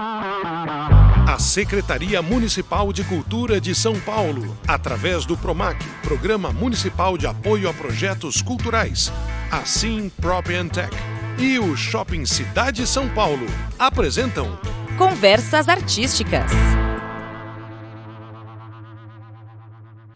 A Secretaria Municipal de Cultura de São Paulo, através do PROMAC, Programa Municipal de Apoio a Projetos Culturais, a Sim Prop and Tech e o Shopping Cidade São Paulo apresentam Conversas Artísticas.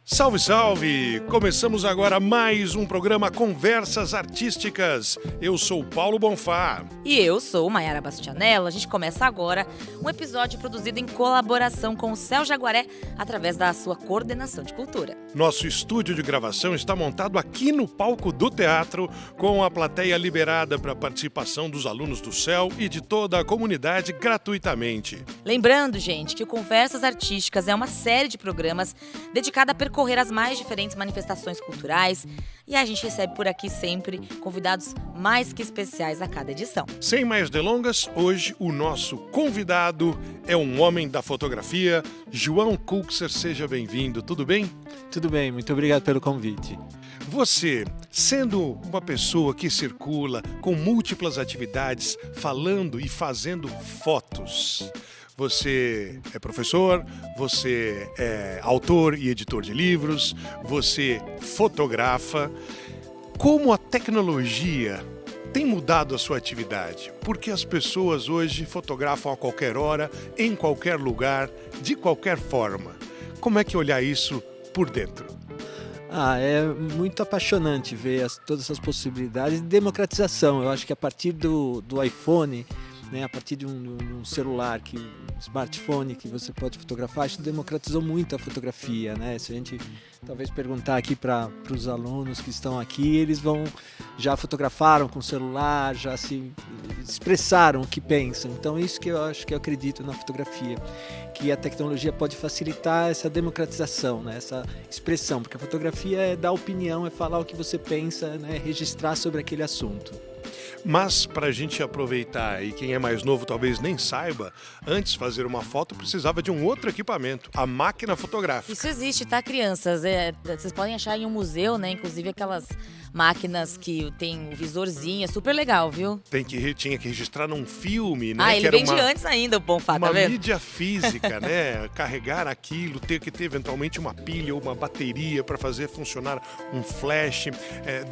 Salve, salve! Começamos agora mais um programa Conversas Artísticas. Eu sou Paulo Bonfá. E eu sou Mayara Bastianello. A gente começa agora um episódio produzido em colaboração com o Céu Jaguaré, através da sua coordenação de cultura. Nosso estúdio de gravação está montado aqui no palco do teatro, com a plateia liberada para a participação dos alunos do Céu e de toda a comunidade gratuitamente. Lembrando, gente, que o Conversas Artísticas é uma série de programas dedicada a percorrer as mais diferentes manifestações culturais, e a gente recebe por aqui sempre convidados mais que especiais a cada edição. Sem mais delongas, hoje o nosso convidado é um homem da fotografia, João Kuxer. Seja bem-vindo, tudo bem? Tudo bem, muito obrigado pelo convite. Você, sendo uma pessoa que circula com múltiplas atividades, falando e fazendo fotos, você é professor, você é autor e editor de livros, você fotografa. Como a tecnologia tem mudado a sua atividade? Porque as pessoas hoje fotografam a qualquer hora, em qualquer lugar, de qualquer forma. Como é que olhar isso por dentro? É muito apaixonante ver todas essas possibilidades de democratização. Eu acho que a partir do iPhone, a partir de um celular, um smartphone que você pode fotografar, isso democratizou muito a fotografia, né? Se a gente talvez perguntar aqui para os alunos que estão aqui, eles já fotografaram com o celular, já se expressaram o que pensam. Então isso que eu acho que eu acredito na fotografia, que a tecnologia pode facilitar essa democratização, né? Essa expressão, porque a fotografia é dar opinião, é falar o que você pensa, né? Registrar sobre aquele assunto. Mas para a gente aproveitar, e quem é mais novo talvez nem saiba, antes de fazer uma foto precisava de um outro equipamento, a máquina fotográfica. Isso existe, tá, crianças? Vocês podem achar em um museu, né? Inclusive aquelas máquinas que tem o visorzinho, é super legal, viu? Tinha que registrar num filme, né? Ele vem de antes ainda, o Bonfá, tá vendo? Uma mídia física, né? Carregar aquilo, ter que ter eventualmente uma pilha ou uma bateria para fazer funcionar um flash.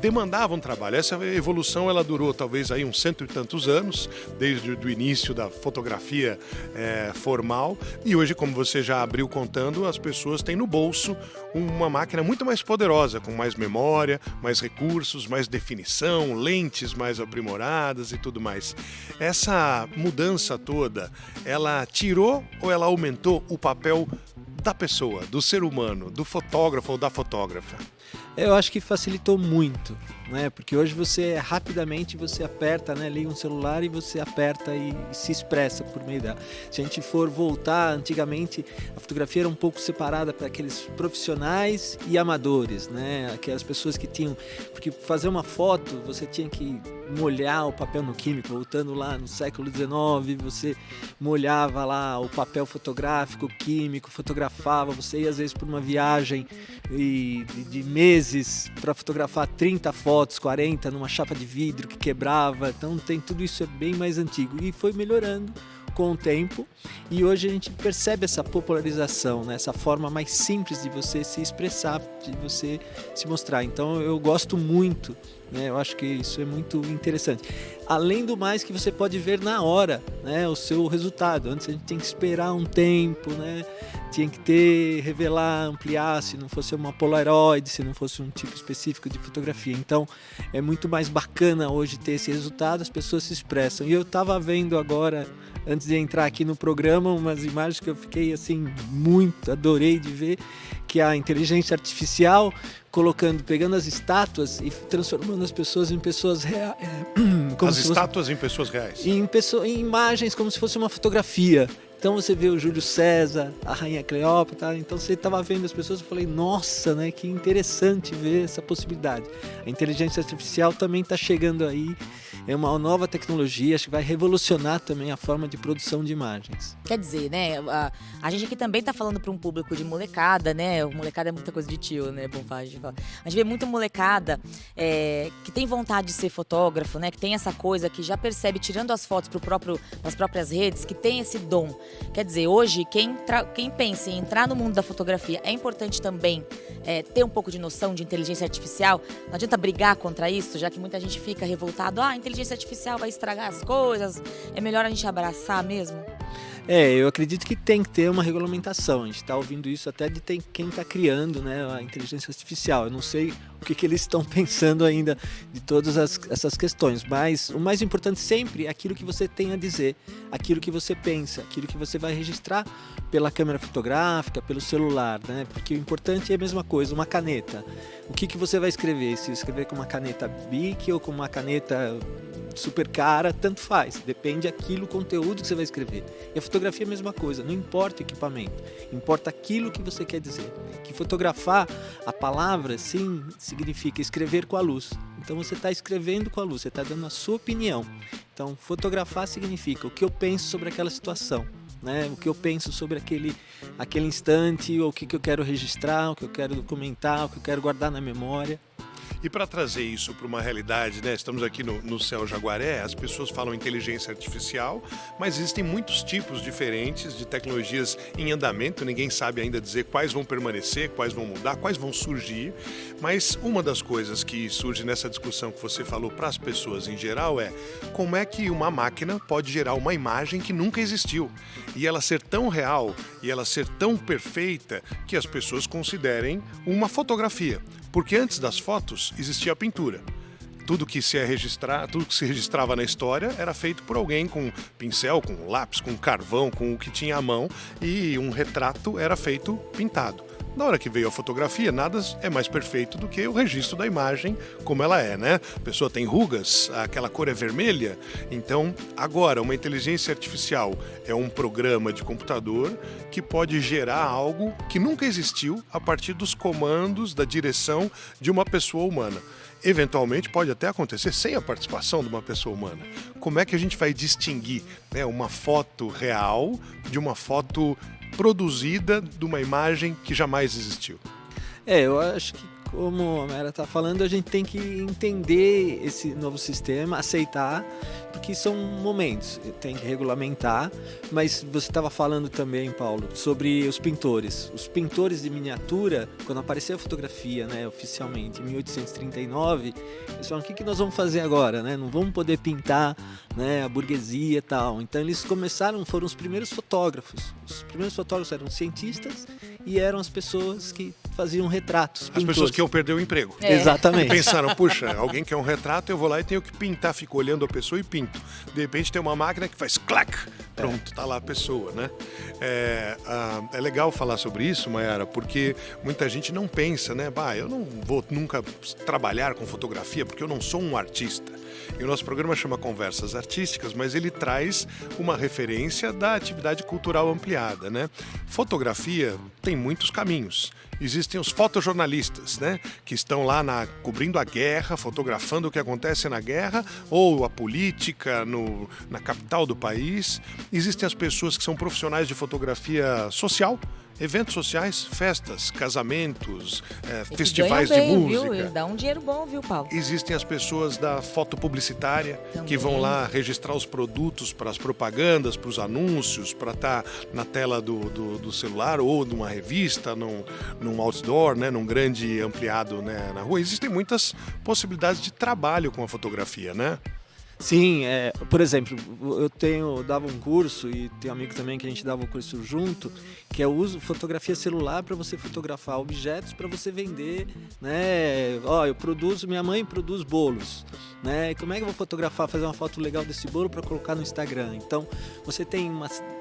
Demandava um trabalho. Essa evolução, ela durou talvez aí uns 100 e tantos anos, desde o início da fotografia formal. E hoje, como você já abriu contando, as pessoas têm no bolso uma máquina muito mais poderosa, com mais memória, mais recursos, mais definição, lentes mais aprimoradas e tudo mais. Essa mudança toda, ela tirou ou ela aumentou o papel da pessoa, do ser humano, do fotógrafo ou da fotógrafa? Eu acho que facilitou muito, né? Porque hoje rapidamente você aperta, né? Liga um celular e você aperta e se expressa por meio da... Se a gente for voltar, antigamente a fotografia era um pouco separada para aqueles profissionais e amadores, né? Aquelas pessoas que tinham... Porque fazer uma foto você tinha que molhar o papel no químico, voltando lá no século XIX, você molhava lá o papel fotográfico, químico, fotografava, você ia às vezes por uma viagem de meses para fotografar 30 fotos, 40 numa chapa de vidro que quebrava, então tudo isso é bem mais antigo e foi melhorando com o tempo, e hoje a gente percebe essa popularização, né? Essa forma mais simples de você se expressar, de você se mostrar. Então eu gosto muito, né? Eu acho que isso é muito interessante. Além do mais que você pode ver na hora, né? O seu resultado. Antes a gente tem que esperar um tempo, né? Tinha que revelar, ampliar, se não fosse uma Polaroid, se não fosse um tipo específico de fotografia. Então é muito mais bacana hoje ter esse resultado, as pessoas se expressam. E eu estava vendo agora, antes de entrar aqui no programa, umas imagens que eu fiquei assim, adorei de ver, que a inteligência artificial pegando as estátuas e transformando as pessoas em pessoas reais. As estátuas em pessoas reais? Em imagens como se fosse uma fotografia. Então você vê o Júlio César, a Rainha Cleópatra, então você estava vendo as pessoas e falei, nossa, né, que interessante ver essa possibilidade. A inteligência artificial também está chegando aí, é uma nova tecnologia, acho que vai revolucionar também a forma de produção de imagens. Quer dizer, né, a gente aqui também está falando para um público de molecada, né, o molecada é muita coisa de tio, né, Bonfá, fala. A gente vê muita molecada que tem vontade de ser fotógrafo, né? Que tem essa coisa, que já percebe, tirando as fotos das próprias redes, que tem esse dom. Quer dizer, hoje, quem pensa em entrar no mundo da fotografia, é importante também ter um pouco de noção de inteligência artificial. Não adianta brigar contra isso, já que muita gente fica revoltado. A inteligência artificial vai estragar as coisas. É melhor a gente abraçar mesmo? Eu acredito que tem que ter uma regulamentação. A gente está ouvindo isso até de quem está criando, né, a inteligência artificial. Eu não sei o que eles estão pensando ainda de todas essas questões, mas o mais importante sempre é aquilo que você tem a dizer, aquilo que você pensa, aquilo que você vai registrar pela câmera fotográfica, pelo celular, né? Porque o importante é a mesma coisa, uma caneta. O que você vai escrever? Se escrever com uma caneta Bic ou com uma caneta super cara, tanto faz, depende daquilo, o conteúdo que você vai escrever. E a fotografia é a mesma coisa, não importa o equipamento, importa aquilo que você quer dizer. Que fotografar, a palavra, sim, significa escrever com a luz. Então você está escrevendo com a luz, você está dando a sua opinião. Então fotografar significa o que eu penso sobre aquela situação, né? O que eu penso sobre aquele instante, ou o que eu quero registrar, o que eu quero documentar, o que eu quero guardar na memória. E para trazer isso para uma realidade, né? Estamos aqui no Céu Jaguaré, as pessoas falam inteligência artificial, mas existem muitos tipos diferentes de tecnologias em andamento, ninguém sabe ainda dizer quais vão permanecer, quais vão mudar, quais vão surgir, mas uma das coisas que surge nessa discussão que você falou para as pessoas em geral é como é que uma máquina pode gerar uma imagem que nunca existiu e ela ser tão real e ela ser tão perfeita que as pessoas considerem uma fotografia. Porque antes das fotos existia a pintura. Tudo que se registrava na história era feito por alguém com pincel, com lápis, com carvão, com o que tinha à mão, e um retrato era feito pintado. Na hora que veio a fotografia, nada é mais perfeito do que o registro da imagem como ela é, né? A pessoa tem rugas, aquela cor é vermelha. Então, agora, uma inteligência artificial é um programa de computador que pode gerar algo que nunca existiu a partir dos comandos, da direção de uma pessoa humana. Eventualmente pode até acontecer sem a participação de uma pessoa humana. Como é que a gente vai distinguir, né, uma foto real de uma foto produzida de uma imagem que jamais existiu? Eu acho que, como a Mayara está falando, a gente tem que entender esse novo sistema, aceitar, porque são momentos, tem que regulamentar, mas você estava falando também, Paulo, sobre os pintores. Os pintores de miniatura, quando apareceu a fotografia, né, oficialmente, em 1839, eles falaram, o que nós vamos fazer agora? Né? Não vamos poder pintar, né, a burguesia e tal. Então eles foram os primeiros fotógrafos. Os primeiros fotógrafos eram cientistas e eram as pessoas que faziam retratos. As pessoas que iam perder o emprego. Exatamente. E pensaram, puxa, alguém quer um retrato, eu vou lá e tenho que pintar, fico olhando a pessoa e pinto. De repente tem uma máquina que faz clac, pronto, tá lá a pessoa, né? É legal falar sobre isso, Mayara, porque muita gente não pensa, né? Eu não vou nunca trabalhar com fotografia porque eu não sou um artista. E o nosso programa chama Conversas Artísticas, mas ele traz uma referência da atividade cultural ampliada, né? Fotografia tem muitos caminhos. Existem os fotojornalistas, né, que estão lá cobrindo a guerra, fotografando o que acontece na guerra ou a política na capital do país. Existem as pessoas que são profissionais de fotografia social, eventos sociais, festas, casamentos, festivais de música. Viu? Dá um dinheiro bom, viu, Paulo? Existem as pessoas da foto publicitária que vão lá registrar os produtos para as propagandas, para os anúncios, para estar na tela do celular ou numa revista, num outdoor, né, num grande ampliado, né, na rua. Existem muitas possibilidades de trabalho com a fotografia, né? Sim, por exemplo, eu dava um curso e tem um amigo também que a gente dava um curso junto, que é o uso de fotografia celular para você fotografar objetos para você vender, né? Minha mãe produz bolos, né? Como é que eu vou fotografar, fazer uma foto legal desse bolo para colocar no Instagram? Então, você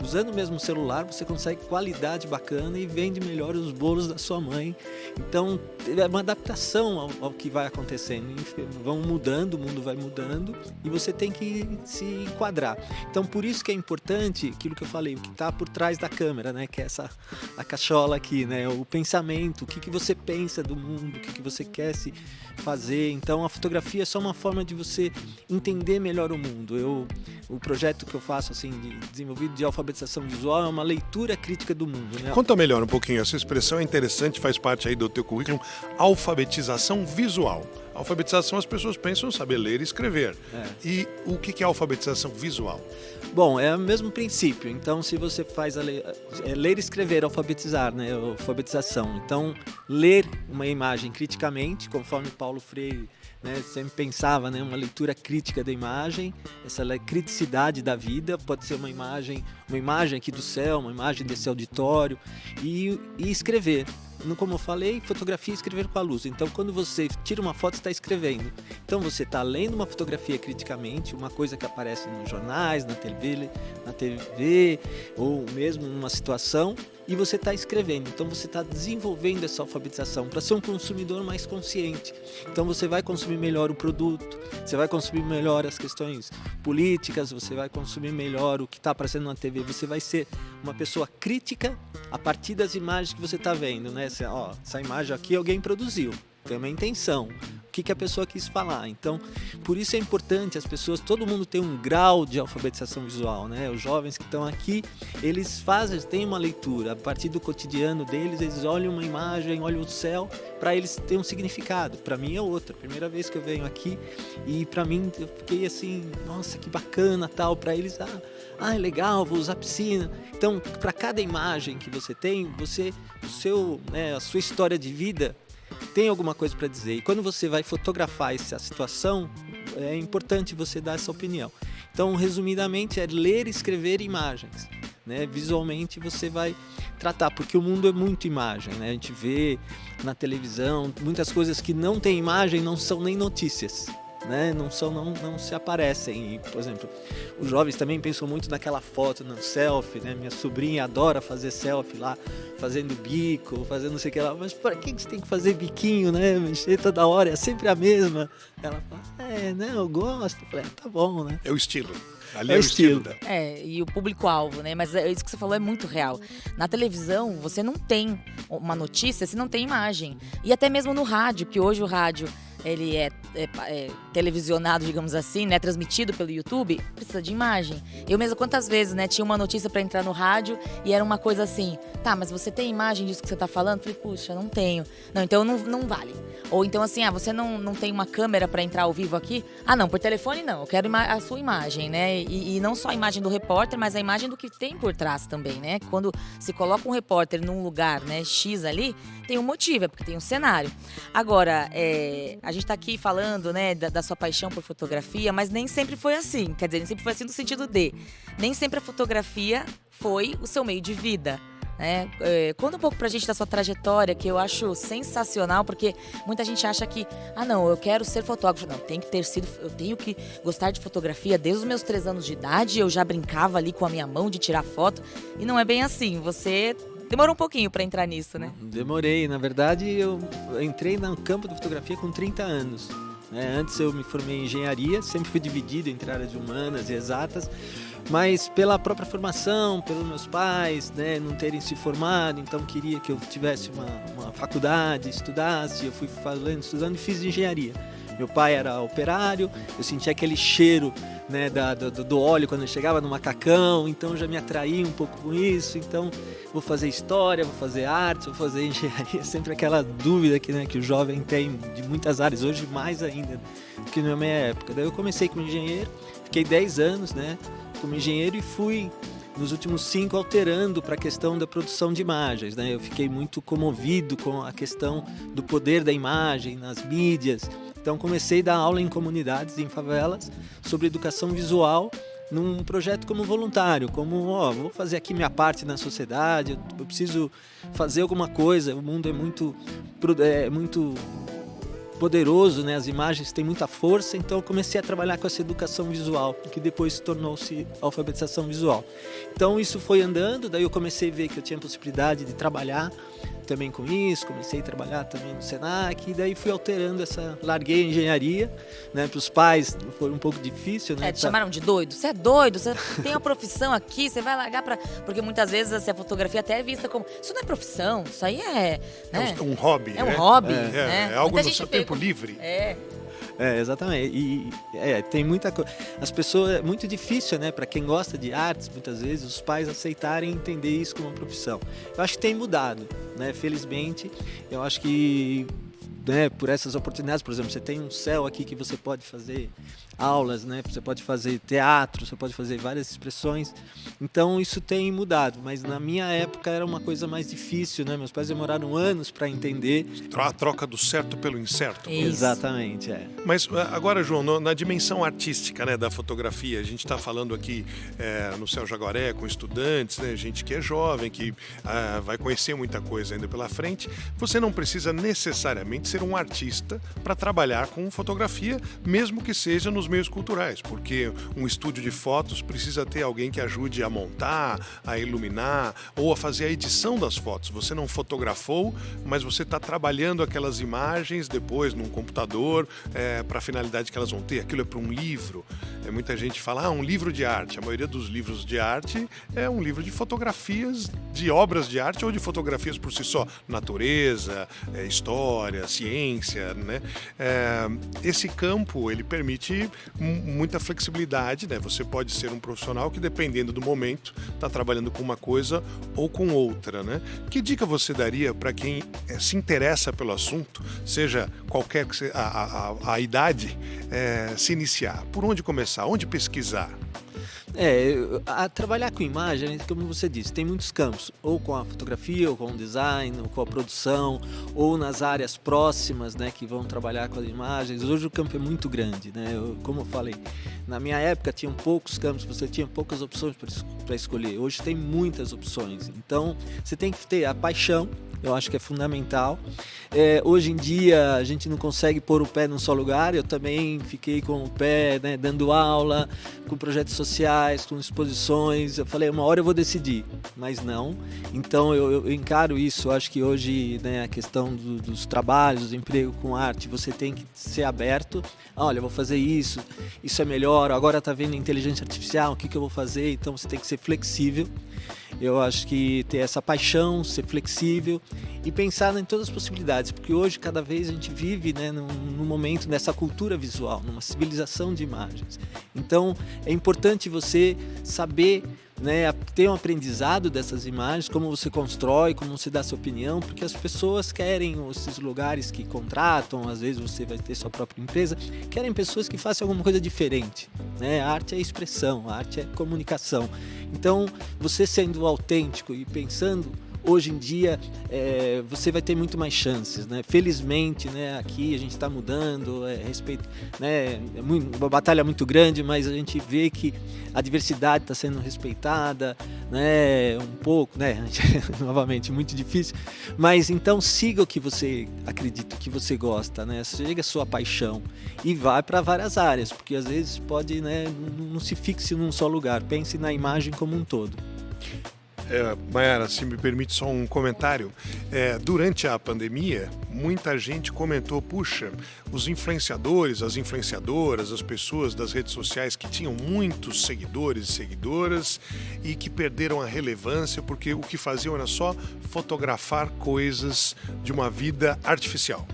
usando o mesmo celular, você consegue qualidade bacana e vende melhor os bolos da sua mãe. Então, é uma adaptação ao que vai acontecendo. Vão mudando, o mundo vai mudando e você você tem que se enquadrar. Então, por isso que é importante aquilo que eu falei, o que está por trás da câmera, né? Que é a cachola aqui, né? O pensamento, o que você pensa do mundo, o que você quer se fazer. Então, a fotografia é só uma forma de você entender melhor o mundo. O projeto que eu faço, assim, desenvolvido de alfabetização visual, é uma leitura crítica do mundo, né? Conta melhor um pouquinho, essa expressão é interessante, faz parte aí do teu currículo, alfabetização visual. Alfabetização, as pessoas pensam saber ler e escrever. E o que é alfabetização visual? Bom, é o mesmo princípio. Então, se você faz ler e escrever, alfabetizar, né? Alfabetização. Então, ler uma imagem criticamente, conforme Paulo Freire, né, sempre pensava, né, uma leitura crítica da imagem, essa criticidade da vida, pode ser uma imagem aqui do céu, uma imagem desse auditório, e escrever. Como eu falei, fotografia e escrever com a luz. Então, quando você tira uma foto, você está escrevendo. Então, você está lendo uma fotografia criticamente, uma coisa que aparece nos jornais, na TV, ou mesmo numa situação, e você está escrevendo. Então, você está desenvolvendo essa alfabetização para ser um consumidor mais consciente. Então, você vai consumir melhor o produto, você vai consumir melhor as questões políticas, você vai consumir melhor o que está aparecendo na TV. Você vai ser uma pessoa crítica a partir das imagens que você está vendo, né? Essa imagem aqui alguém produziu, tem uma intenção, o que a pessoa quis falar. Então, por isso é importante as pessoas, todo mundo tem um grau de alfabetização visual, né? Os jovens que estão aqui, eles têm uma leitura, a partir do cotidiano deles, eles olham uma imagem, olham o céu, para eles tem um significado. Para mim é outra, primeira vez que eu venho aqui, e para mim eu fiquei assim, nossa, que bacana, tal. Para eles, é legal, vou usar piscina. Então, para cada imagem que você tem, a sua história de vida tem alguma coisa para dizer. E quando você vai fotografar essa situação, é importante você dar essa opinião. Então, resumidamente, é ler e escrever imagens, né? Visualmente você vai tratar, porque o mundo é muito imagem, né? A gente vê na televisão muitas coisas que não tem imagem, não são nem notícias, né? Não se aparecem. E, por exemplo, os jovens também pensam muito naquela foto, no selfie, né? Minha sobrinha adora fazer selfie lá, fazendo bico, fazendo não sei o que lá. Mas para que você tem que fazer biquinho, né? Mexer toda hora, é sempre a mesma. Ela fala, eu gosto. Eu falei, tá bom, né? É o estilo. Ali é o estilo dela. E o público-alvo, né? Mas isso que você falou é muito real. Na televisão, você não tem uma notícia se não tem imagem. E até mesmo no rádio, que hoje o rádio ele é televisionado, digamos assim, né, transmitido pelo YouTube, precisa de imagem. Eu mesma, quantas vezes, né, tinha uma notícia para entrar no rádio e era uma coisa assim, tá, mas você tem imagem disso que você tá falando? Falei, puxa, não tenho. Não, então não vale. Ou então assim, você não tem uma câmera para entrar ao vivo aqui? Ah, não, por telefone não, eu quero a sua imagem, né? E não só a imagem do repórter, mas a imagem do que tem por trás também, né? Quando se coloca um repórter num lugar, né, X ali, tem um motivo, é porque tem um cenário. Agora, a gente tá aqui falando, né, da sua paixão por fotografia, mas nem sempre foi assim. Quer dizer, nem sempre foi assim no sentido de... Nem sempre a fotografia foi o seu meio de vida, né? Conta um pouco pra gente da sua trajetória, que eu acho sensacional, porque muita gente acha que, não, eu quero ser fotógrafo. Não, eu tenho que gostar de fotografia desde os meus 3 anos de idade, eu já brincava ali com a minha mão de tirar foto, e não é bem assim, você... Demorou um pouquinho para entrar nisso, né? Demorei. Na verdade, eu entrei no campo da fotografia com 30 anos. Antes eu me formei em engenharia, sempre fui dividido entre áreas de humanas e exatas, mas pela própria formação, pelos meus pais, né, não terem se formado, então queria que eu tivesse uma faculdade, estudasse, eu fui estudando e fiz engenharia. Meu pai era operário, eu sentia aquele cheiro, né, do óleo quando eu chegava no macacão, então já me atraía um pouco com isso. Então vou fazer história, vou fazer arte, vou fazer engenharia, sempre aquela dúvida que o jovem tem de muitas áreas, hoje mais ainda do que na minha época. Daí eu comecei como engenheiro, fiquei 10 anos, né, como engenheiro e fui nos últimos 5 alterando para a questão da produção de imagens, né? Eu fiquei muito comovido com a questão do poder da imagem nas mídias. Então comecei a dar aula em comunidades, em favelas, sobre educação visual, num projeto como voluntário, vou fazer aqui minha parte na sociedade, eu preciso fazer alguma coisa, o mundo é muito poderoso, né? As imagens têm muita força, então eu comecei a trabalhar com essa educação visual, que depois tornou-se alfabetização visual. Então isso foi andando, daí eu comecei a ver que eu tinha possibilidade de trabalhar também com isso, comecei a trabalhar também no Senac, e daí fui alterando larguei a engenharia, né? Para os pais foi um pouco difícil, né? Te chamaram de doido? Você é doido? Você tem uma profissão aqui, você vai largar para... Porque muitas vezes assim, a fotografia até é vista como... Isso não é profissão, isso aí é... Né? É um hobby, É um hobby, né? né? É algo Muita no seu gente vê tempo livre. Exatamente. E tem muita coisa. As pessoas, é muito difícil, né, para quem gosta de artes, muitas vezes, os pais aceitarem entender isso como uma profissão. Eu acho que tem mudado, né? Felizmente, eu acho que, né, por essas oportunidades, por exemplo, você tem um céu aqui que você pode fazer aulas, né? Você pode fazer teatro, você pode fazer várias expressões. Então isso tem mudado, mas na minha época era uma coisa mais difícil, né? Meus pais demoraram anos para entender. A troca do certo pelo incerto. Isso. Exatamente, Mas agora, João, na dimensão artística, né, da fotografia, a gente está falando aqui no Céu Jaguaré com estudantes, né, gente que é jovem, que vai conhecer muita coisa ainda pela frente. Você não precisa necessariamente ser um artista para trabalhar com fotografia, mesmo que seja nos meios culturais, porque um estúdio de fotos precisa ter alguém que ajude a montar, a iluminar ou a fazer a edição das fotos. Você não fotografou, mas você está trabalhando aquelas imagens depois num computador para a finalidade que elas vão ter. Aquilo é para um livro. Muita gente fala, um livro de arte. A maioria dos livros de arte é um livro de fotografias, de obras de arte ou de fotografias por si só. Natureza, história, ciência, né? Esse campo, ele permite muita flexibilidade, né? Você pode ser um profissional que, dependendo do momento, está trabalhando com uma coisa ou com outra, né? Que dica você daria para quem se interessa pelo assunto, seja qualquer que seja a idade, se iniciar? Por onde começar? Onde pesquisar? Trabalhar com imagem, como você disse, tem muitos campos, ou com a fotografia, ou com o design, ou com a produção, ou nas áreas próximas, né, que vão trabalhar com as imagens. Hoje o campo é muito grande, né? Como eu falei, na minha época tinham poucos campos, você tinha poucas opções para escolher. Hoje tem muitas opções, então você tem que ter a paixão. Eu acho que é fundamental. Hoje em dia a gente não consegue pôr o pé num só lugar. Eu também fiquei com o pé, né, dando aula, com projetos sociais, com exposições. Eu falei, uma hora eu vou decidir, mas não. Então eu encaro isso. Eu acho que hoje, né, a questão dos trabalhos, do emprego com arte, você tem que ser aberto. Olha, eu vou fazer isso é melhor. Agora está vendo inteligência artificial, o que eu vou fazer? Então você tem que ser flexível. Eu acho que ter essa paixão, ser flexível e pensar em todas as possibilidades, porque hoje cada vez a gente vive, né, num momento dessa cultura visual, numa civilização de imagens. Então é importante você saber, né, ter um aprendizado dessas imagens, como você constrói, como você dá sua opinião, porque as pessoas querem esses lugares que contratam, às vezes você vai ter sua própria empresa, querem pessoas que façam alguma coisa diferente, né? A arte é expressão, a arte é comunicação. Então, você sendo autêntico e pensando, hoje em dia você vai ter muito mais chances, né? Felizmente, né, aqui a gente está mudando, respeito, né, uma batalha muito grande, mas a gente vê que a diversidade está sendo respeitada, né, um pouco, né, novamente muito difícil, mas então siga o que você acredita, o que você gosta, né, siga a sua paixão e vá para várias áreas, porque às vezes pode, né, não se fixe num só lugar, pense na imagem como um todo. Mayara, se me permite só um comentário. Durante a pandemia, muita gente comentou, puxa, os influenciadores, as influenciadoras, as pessoas das redes sociais que tinham muitos seguidores e seguidoras e que perderam a relevância porque o que faziam era só fotografar coisas de uma vida artificial.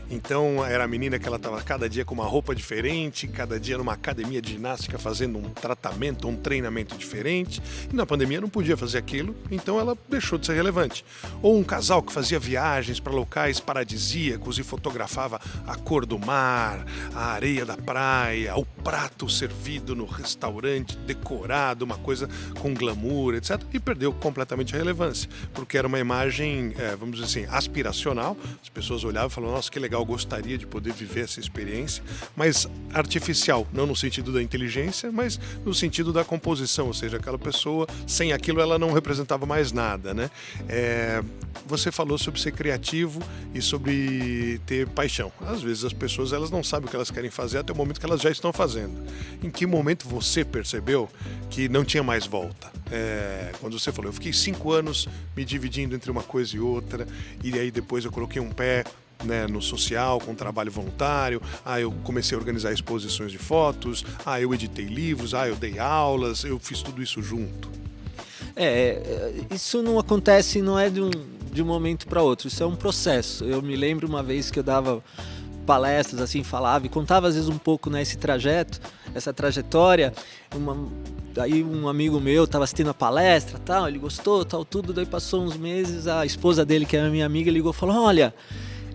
Então era a menina que ela estava cada dia com uma roupa diferente, cada dia numa academia de ginástica fazendo um tratamento, um treinamento diferente. E na pandemia não podia fazer aquilo, então ela deixou de ser relevante. Ou um casal que fazia viagens para locais paradisíacos e fotografava a cor do mar, a areia da praia, o prato servido no restaurante, decorado, uma coisa com glamour, etc. E perdeu completamente a relevância, porque era uma imagem, vamos dizer assim, aspiracional. As pessoas olhavam e falavam, nossa, que legal legal, gostaria de poder viver essa experiência, mas artificial, não no sentido da inteligência, mas no sentido da composição, ou seja, aquela pessoa, sem aquilo ela não representava mais nada, né? Você falou sobre ser criativo e sobre ter paixão. Às vezes as pessoas elas não sabem o que elas querem fazer até o momento que elas já estão fazendo. Em que momento você percebeu que não tinha mais volta? Quando você falou, eu fiquei 5 anos me dividindo entre uma coisa e outra, e aí depois eu coloquei um pé, né, no social, com trabalho voluntário, eu comecei a organizar exposições de fotos, eu editei livros, eu dei aulas, eu fiz tudo isso junto. Isso não acontece, não é de um momento para outro, isso é um processo. Eu me lembro uma vez que eu dava palestras, assim, falava e contava às vezes um pouco, né, essa trajetória. Daí um amigo meu estava assistindo a palestra, tal, ele gostou, tal, tudo. Daí passou uns meses, a esposa dele, que é a minha amiga, ligou e falou: olha,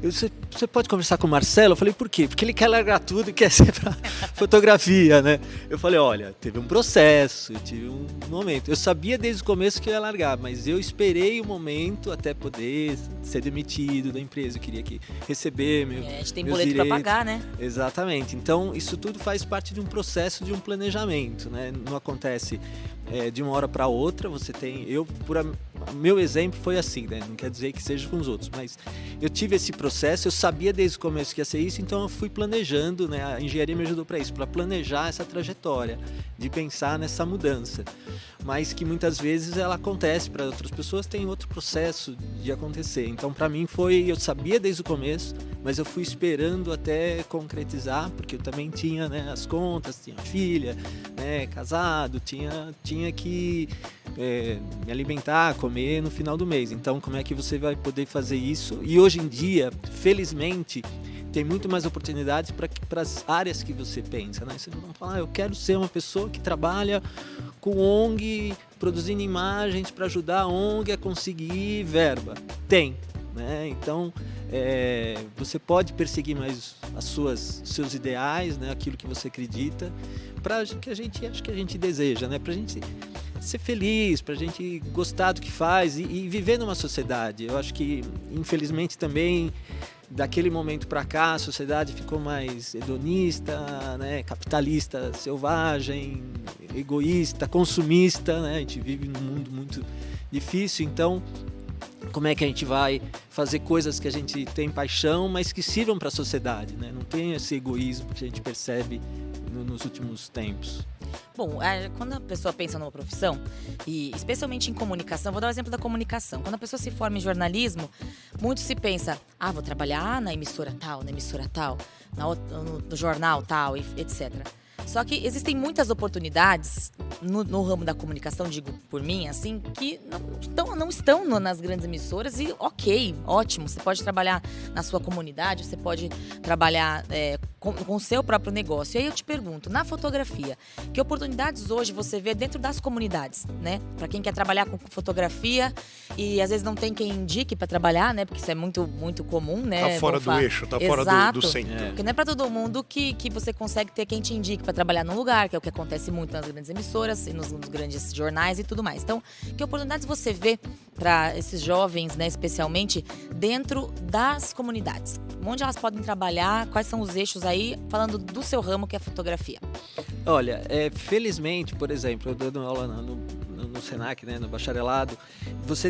você pode conversar com o Marcelo? Eu falei, por quê? Porque ele quer largar tudo e quer ser pra fotografia, né? Eu falei, olha, teve um processo, eu tive um momento. Eu sabia desde o começo que eu ia largar, mas eu esperei o momento até poder ser demitido da empresa. Eu queria receber meus direitos. A gente tem boleto para pagar, né? Exatamente. Então, isso tudo faz parte de um processo, de um planejamento, né? Não acontece de uma hora para outra. Você tem... Meu exemplo foi assim, né? Não quer dizer que seja com os outros, mas eu tive esse processo, eu sabia desde o começo que ia ser isso, então eu fui planejando, né? A engenharia me ajudou para isso, para planejar essa trajetória, de pensar nessa mudança, mas que muitas vezes ela acontece, para outras pessoas tem outro processo de acontecer. Então para mim eu sabia desde o começo, mas eu fui esperando até concretizar, porque eu também tinha, né, as contas, tinha filha, né, casado, tinha que me alimentar, comer no final do mês. Então como é que você vai poder fazer isso? E hoje em dia, felizmente, tem muito mais oportunidades para as áreas que você pensa, né? Você não fala, eu quero ser uma pessoa que trabalha com ONG, produzindo imagens para ajudar a ONG a conseguir verba. Tem, né? Então, você pode perseguir mais seus ideais, né? Aquilo que você acredita, para que a gente deseja, né? Para a gente ser feliz, para a gente gostar do que faz e viver numa sociedade. Eu acho que, infelizmente, também daquele momento para cá a sociedade ficou mais hedonista, né? Capitalista, selvagem, egoísta, consumista, né? A gente vive num mundo muito difícil, então como é que a gente vai fazer coisas que a gente tem paixão, mas que sirvam para a sociedade, né? Não tem esse egoísmo que a gente percebe nos últimos tempos. Bom, quando a pessoa pensa numa profissão, e especialmente em comunicação, vou dar o exemplo da comunicação. Quando a pessoa se forma em jornalismo, muito se pensa, vou trabalhar na emissora tal, no jornal tal, etc. Só que existem muitas oportunidades no ramo da comunicação, digo por mim, assim, que não estão nas grandes emissoras e ótimo, você pode trabalhar na sua comunidade, você pode trabalhar com o seu próprio negócio. E aí eu te pergunto, na fotografia, que oportunidades hoje você vê dentro das comunidades, né? Para quem quer trabalhar com fotografia e às vezes não tem quem indique para trabalhar, né? Porque isso é muito, muito comum, né? Tá fora do eixo, tá fora do centro. Porque não é para todo mundo que você consegue ter quem te indique para trabalhar num lugar, que é o que acontece muito nas grandes emissoras e nos grandes jornais e tudo mais. Então, que oportunidades você vê para esses jovens, né, especialmente dentro das comunidades? Onde elas podem trabalhar? Quais são os eixos aí, falando do seu ramo, que é a fotografia? Olha, felizmente, por exemplo, eu dando aula no Senac, né, no bacharelado,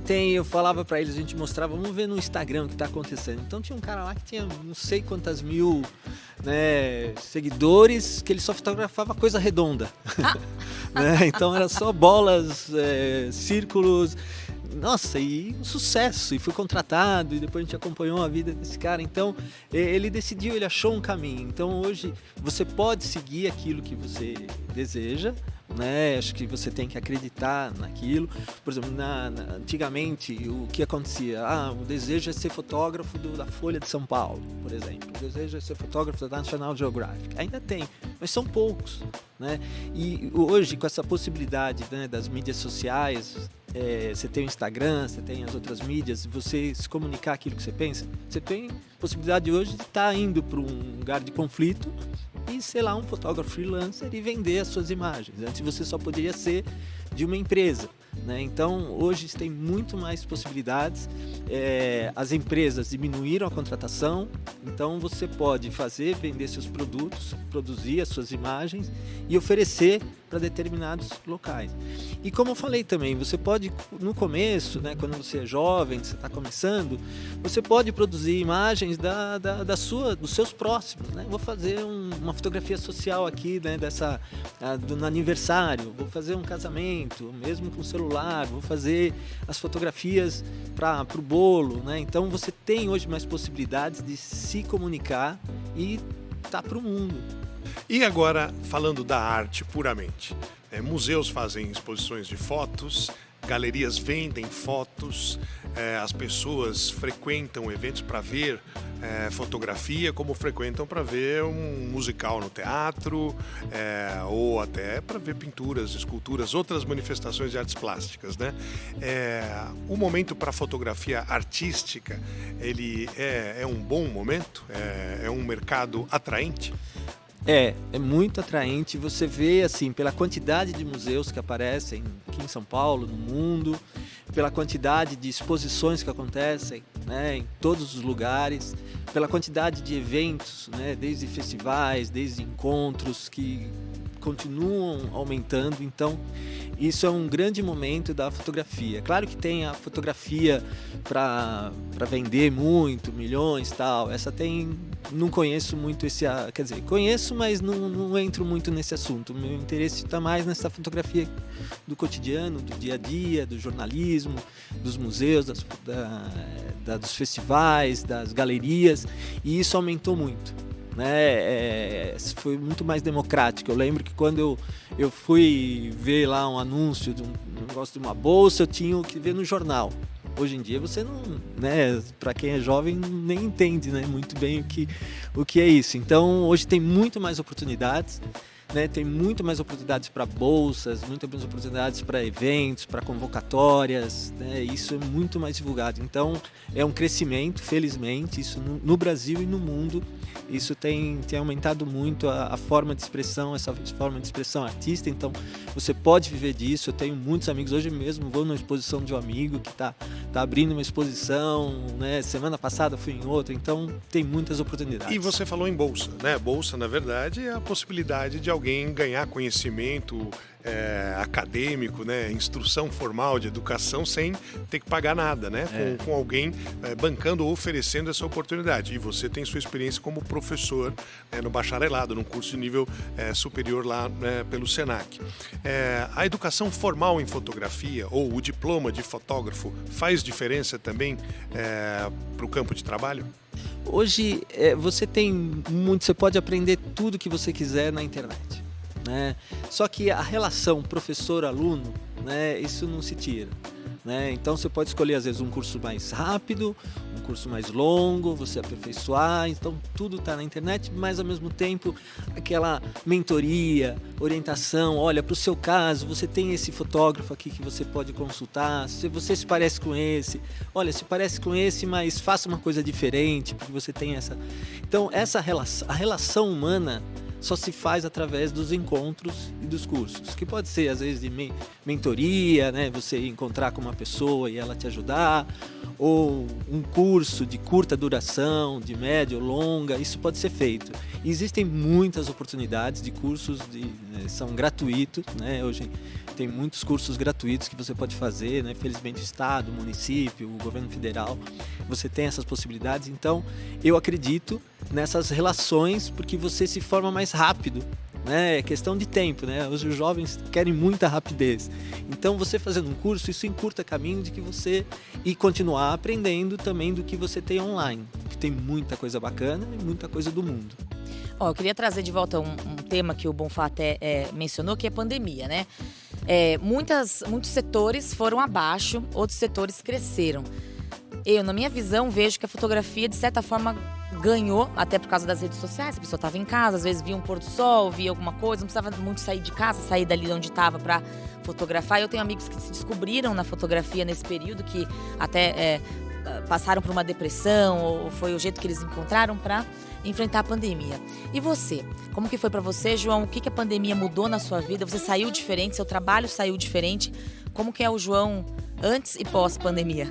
eu falava para eles, a gente mostrava, vamos ver no Instagram o que está acontecendo. Então tinha um cara lá que tinha não sei quantas mil, né, seguidores, que ele só fotografava coisa redonda. Né? Então era só bolas, círculos. Nossa, e um sucesso, e fui contratado, e depois a gente acompanhou a vida desse cara. Então ele decidiu, ele achou um caminho. Então hoje você pode seguir aquilo que você deseja, né? Acho que você tem que acreditar naquilo. Por exemplo, antigamente o que acontecia? O desejo é ser fotógrafo da Folha de São Paulo, por exemplo. O desejo é ser fotógrafo da National Geographic. Ainda tem, mas são poucos, né? E hoje, com essa possibilidade, né, das mídias sociais, você tem o Instagram, você tem as outras mídias, você se comunicar aquilo que você pensa, você tem possibilidade hoje de estar indo para um lugar de conflito e, sei lá, um fotógrafo freelancer e vender as suas imagens. Antes você só poderia ser de uma empresa, né? Então, hoje tem muito mais possibilidades. As empresas diminuíram a contratação, então você pode vender seus produtos, produzir as suas imagens e oferecer para determinados locais. E como eu falei também, você pode, no começo, né, quando você é jovem, você está começando, você pode produzir imagens dos seus próximos, né? Vou fazer uma fotografia social aqui, né, no aniversário, vou fazer um casamento, mesmo com celular, vou fazer as fotografias para o bolo, né? Então você tem hoje mais possibilidades de se comunicar e tá para o mundo. E agora, falando da arte puramente, museus fazem exposições de fotos, galerias vendem fotos, as pessoas frequentam eventos para ver fotografia, como frequentam para ver um musical no teatro, ou até para ver pinturas, esculturas, outras manifestações de artes plásticas, né? O momento para fotografia artística, ele é um bom momento? É um mercado atraente? É muito atraente. Você vê, assim, pela quantidade de museus que aparecem aqui em São Paulo, no mundo, pela quantidade de exposições que acontecem, né, em todos os lugares, pela quantidade de eventos, né, desde festivais, desde encontros que continuam aumentando. Então, isso é um grande momento da fotografia. Claro que tem a fotografia para vender muito, milhões e tal. Essa não conheço muito quer dizer, conheço, mas não entro muito nesse assunto. O meu interesse está mais nessa fotografia do cotidiano, do dia a dia, do jornalismo, dos museus, dos festivais, das galerias, e isso aumentou muito, né? Foi muito mais democrático. Eu lembro que quando eu fui ver lá um anúncio de um negócio de uma bolsa, eu tinha que ver no jornal. Hoje em dia você não, né, para quem é jovem nem entende, né, muito bem o que é isso. Então hoje tem muito mais oportunidades, né, tem muito mais oportunidades para bolsas, muitas mais oportunidades para eventos, para convocatórias, né, isso é muito mais divulgado. Então é um crescimento, felizmente, isso no Brasil e no mundo. Isso tem aumentado muito a forma de expressão, essa forma de expressão artista. Então você pode viver disso. Eu tenho muitos amigos, hoje mesmo vou numa exposição de um amigo que tá abrindo uma exposição, né? Semana passada fui em outra, então tem muitas oportunidades. E você falou em bolsa, né? Bolsa, na verdade, é a possibilidade de alguém ganhar conhecimento acadêmico, né? Instrução formal de educação sem ter que pagar nada, né? Com alguém bancando ou oferecendo essa oportunidade. E você tem sua experiência como professor no bacharelado, num curso de nível superior lá pelo Senac. A educação formal em fotografia ou o diploma de fotógrafo faz diferença também para o campo de trabalho? Hoje você pode aprender tudo que você quiser na internet, né? Só que a relação professor-aluno, né, isso não se tira, né? Então você pode escolher às vezes um curso mais rápido, um curso mais longo, você aperfeiçoar. Então tudo está na internet, mas ao mesmo tempo aquela mentoria, orientação. Olha, para o seu caso, você tem esse fotógrafo aqui que você pode consultar. Se você se parece com esse, olha, se parece com esse, mas faça uma coisa diferente, porque você tem essa. Então a relação humana só se faz através dos encontros e dos cursos, que pode ser às vezes de mentoria, né? Você encontrar com uma pessoa e ela te ajudar, ou um curso de curta duração, de média ou longa, isso pode ser feito. E existem muitas oportunidades de cursos, são gratuitos, né? Hoje tem muitos cursos gratuitos que você pode fazer, né? Felizmente o Estado, o município, o governo federal, você tem essas possibilidades. Então eu acredito nessas relações porque você se forma mais rápido, né? É questão de tempo, né? Os jovens querem muita rapidez. Então você fazendo um curso, isso encurta caminho de que você e continuar aprendendo também do que você tem online, que tem muita coisa bacana e muita coisa do mundo. Eu queria trazer de volta um tema que o Bonfá até mencionou, que é a pandemia, né? Muitos setores foram abaixo, outros setores cresceram. Eu, na minha visão, vejo que a fotografia, de certa forma, ganhou, até por causa das redes sociais. A pessoa estava em casa, às vezes via um pôr do sol, via alguma coisa, não precisava muito sair de casa, sair dali de onde estava para fotografar. Eu tenho amigos que se descobriram na fotografia nesse período, que até passaram por uma depressão, ou foi o jeito que eles encontraram para enfrentar a pandemia. E você? Como que foi para você, João? O que a pandemia mudou na sua vida? Você saiu diferente, seu trabalho saiu diferente. Como que é o João antes e pós-pandemia?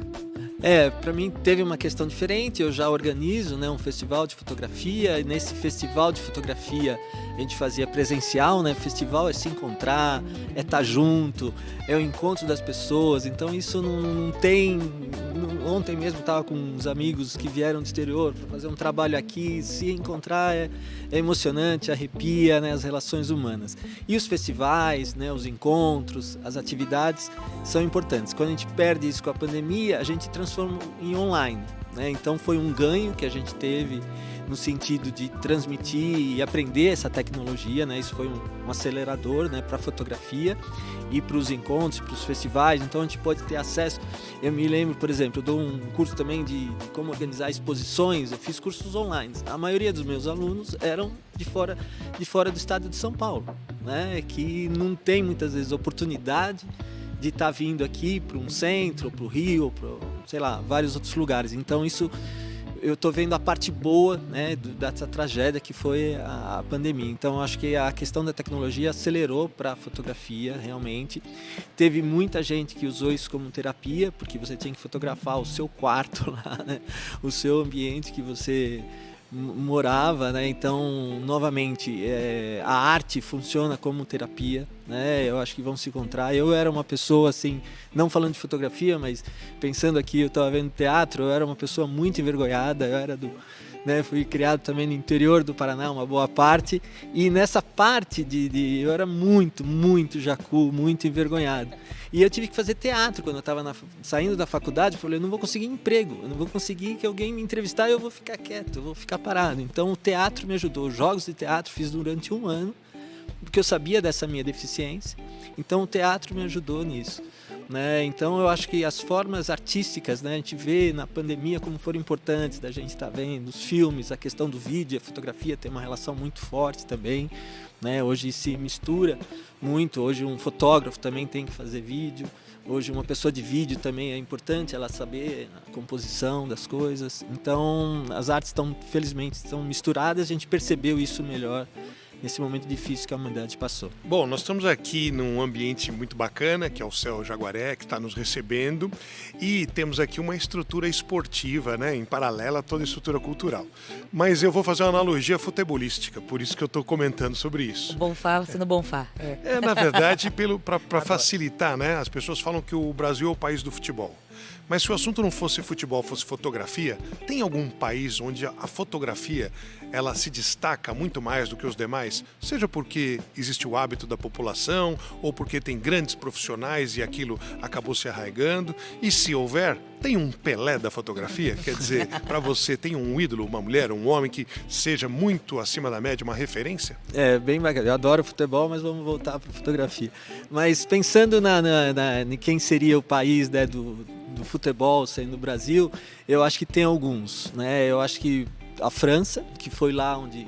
Para mim teve uma questão diferente. Eu já organizo, né, um festival de fotografia, e nesse festival de fotografia a gente fazia presencial, né? Festival é se encontrar, é estar junto, é o encontro das pessoas. Então isso não tem. Ontem mesmo estava com uns amigos que vieram do exterior para fazer um trabalho aqui. Se encontrar é emocionante, arrepia, né, as relações humanas. E os festivais, né, os encontros, as atividades são importantes. Quando a gente perde isso com a pandemia, a gente transforma em online, né? Então foi um ganho que a gente teve no sentido de transmitir e aprender essa tecnologia, né? Isso foi um acelerador, né, para a fotografia e para os encontros, para os festivais. Então a gente pode ter acesso. Eu me lembro, por exemplo, eu dou um curso também de como organizar exposições. Eu fiz cursos online. A maioria dos meus alunos eram de fora do estado de São Paulo, né? Que não tem muitas vezes oportunidade de estar vindo aqui para um centro, para o Rio, para, sei lá, vários outros lugares. Então isso eu estou vendo a parte boa, né, dessa tragédia que foi a pandemia. Então acho que a questão da tecnologia acelerou para a fotografia realmente. Teve muita gente que usou isso como terapia, porque você tinha que fotografar o seu quarto lá, né, o seu ambiente que você morava, né? Então, novamente, a arte funciona como terapia, né? Eu acho que vão se encontrar. Eu era uma pessoa, assim, não falando de fotografia, mas pensando aqui, eu estava vendo teatro, eu era uma pessoa muito envergonhada, eu era né, fui criado também no interior do Paraná, uma boa parte, e nessa parte eu era muito jacu, muito envergonhado. E eu tive que fazer teatro quando eu estava saindo da faculdade. Eu falei, eu não vou conseguir emprego, eu não vou conseguir que alguém me entrevistar e eu vou ficar quieto, eu vou ficar parado. Então o teatro me ajudou, os jogos de teatro fiz durante 1 ano, porque eu sabia dessa minha deficiência, então o teatro me ajudou nisso, né? Então eu acho que as formas artísticas, né, a gente vê na pandemia como foram importantes, da gente estar vendo os filmes, a questão do vídeo, a fotografia tem uma relação muito forte também, né? Hoje se mistura muito, hoje um fotógrafo também tem que fazer vídeo, hoje uma pessoa de vídeo também é importante ela saber a composição das coisas. Então as artes felizmente estão misturadas, a gente percebeu isso melhor nesse momento difícil que a humanidade passou. Bom, nós estamos aqui num ambiente muito bacana, que é o Céu Jaguaré, que está nos recebendo, e temos aqui uma estrutura esportiva, né, em paralelo a toda a estrutura cultural. Mas eu vou fazer uma analogia futebolística, por isso que eu estou comentando sobre isso. Bonfá sendo Bonfá. Na verdade, para facilitar, né, as pessoas falam que o Brasil é o país do futebol. Mas se o assunto não fosse futebol, fosse fotografia, tem algum país onde a fotografia ela se destaca muito mais do que os demais? Seja porque existe o hábito da população ou porque tem grandes profissionais e aquilo acabou se arraigando. E se houver, tem um Pelé da fotografia? Quer dizer, para você tem um ídolo, uma mulher, um homem que seja muito acima da média, uma referência? Bem bacana. Eu adoro futebol, mas vamos voltar para a fotografia. Mas pensando em quem seria o país, né, do futebol sendo o Brasil, eu acho que tem alguns, né? Eu acho que a França, que foi lá onde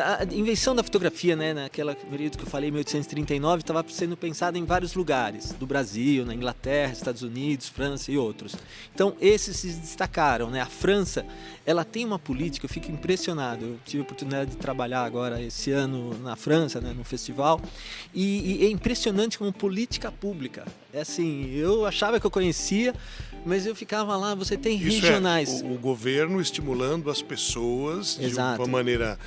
a invenção da fotografia, né, naquela período que eu falei, 1839, estava sendo pensada em vários lugares do Brasil, na Inglaterra, Estados Unidos, França e outros. Então esses se destacaram, né? A França, ela tem uma política, eu fico impressionado. Eu tive a oportunidade de trabalhar agora esse ano na França, né, no festival, e é impressionante como política pública. É assim, eu achava que eu conhecia, mas eu ficava lá, você tem regionais. O governo estimulando as pessoas Exato. De uma maneira